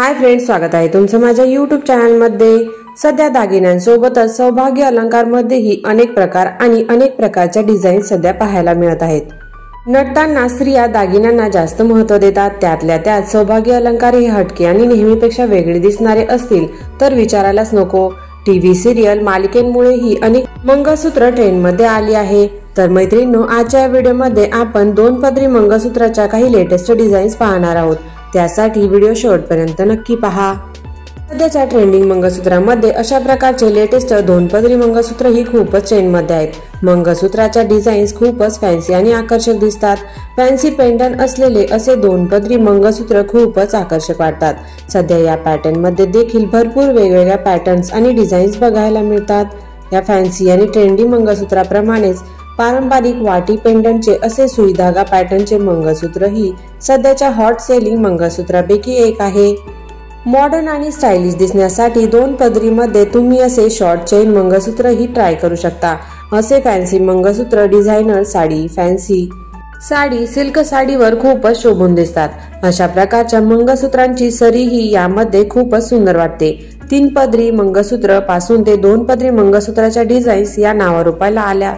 Hi friends, स्वागत आहे तुमचं माझ्या यूट्यूब चॅनलमध्ये। सध्या दागिन्यांसोबतच सौभाग्य अलंकारमध्येही अनेक प्रकार आणि अनेक प्रकारच्या डिझाईन सध्या पाहायला मिळत आहेत। नटताना स्त्रिया दागिन्यांना जास्त महत्त्व देतात। त्यातल्या त्यात सौभाग्य अलंकार हे हटके आणि नेहमीपेक्षा वेगळे दिसणारे असतील तर विचारायलाच नको। टीव्ही सिरियल मालिकेंमुळे ही अनेक मंगळसूत्र ट्रेंडमध्ये आली आहे। तर मैत्रिणींनो, आजच्या व्हिडिओमध्ये आपण 2 पदरी मंगळसूत्राच्या काही लेटेस्ट डिझाईन्स पाहणार आहोत। त्यासाठी व्हिडिओ शेवटपर्यंत नक्की पहा। सध्याच्या ट्रेंडिंग मंगळसूत्रामध्ये अशा प्रकारचे लेटेस्ट 2 पदरी मंगळसूत्र ही खूपच ट्रेंडमध्ये आहेत। मंगळसूत्राच्या डिझाईन्स खूपच फॅन्सी आणि आकर्षक दिसतात। फॅन्सी पेंडंट असलेले असे 2 पदरी मंगळसूत्र खूपच आकर्षक वाटतात। सध्या या पॅटर्नमध्ये देखील भरपूर वेगवेगळ्या पॅटर्न्स आणि डिझाईन्स बघायला मिळतात। या फॅन्सी आणि ट्रेंडी मंगळसूत्राप्रमाणेच पारंपरिक वाटी पेंडंटचे असे सुईधागा पॅटर्नचे मंगळसूत्र ही सध्याच्या हॉट सेलिंग मंगळसूत्रापैकी एक आहे। मॉडर्न आणि स्टायलिश दिसण्यासाठी 2 पदरीमध्ये तुम्ही असे शॉर्ट चेन मंगळसूत्र ही ट्राय करू शकता। असे fancy mangalsutra designer sari, fancy sari, silk साडीवर खूपच शोभून दिसतात। अशा प्रकारच्या मंगळसूत्रांची सरी ही यामध्ये खूपच सुंदर वाटते। 3 पदरी मंगळसूत्र पासून ते 2 पदरी मंगळसूत्राच्या डिझाईन्स या नावारूपाला आल्या।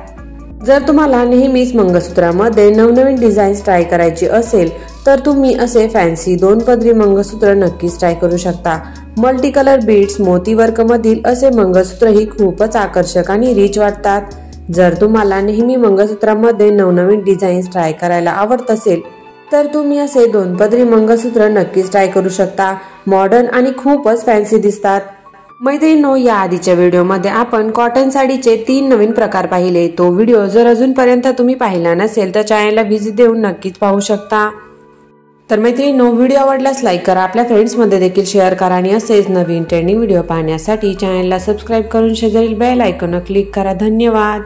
जर तुम्हाला नेहमीच मंगळसूत्रामध्ये नवनवीन डिझाईन्स ट्राय करायची असेल तर तुम्ही असे फॅन्सी 2 पदरी मंगळसूत्र नक्कीच ट्राय करू शकता। मल्टी कलर बीड्स, मोती वर्क मधील असे मंगळसूत्र ही खूपच आकर्षक आणि रिच वाटतात। जर तुम्हाला नेहमी मंगळसूत्रामध्ये नवनवीन डिझाईन्स ट्राय करायला आवडत असेल तर तुम्ही असे 2 पदरी मंगळसूत्र नक्कीच ट्राय करू शकता। मॉडर्न आणि खूपच फॅन्सी दिसतात। मैत्रिणींनो, या आधीच्या व्हिडिओमध्ये आपण कॉटन साडीचे 3 नवीन प्रकार पाहिले। तो व्हिडिओ जर अजूनपर्यंत तुम्ही पाहिला नसेल तर चॅनलला व्हिजिट देऊन नक्कीच पाहू शकता। तर मैत्रिणींनो, व्हिडिओ आवडल्यास लाईक करा, आपल्या फ्रेंड्समध्ये देखील शेअर करा आणि असेच नवीन ट्रेंडिंग व्हिडिओ पाहण्यासाठी चॅनलला सबस्क्राईब करून शेजारील बेल आयकॉन क्लिक करा। धन्यवाद।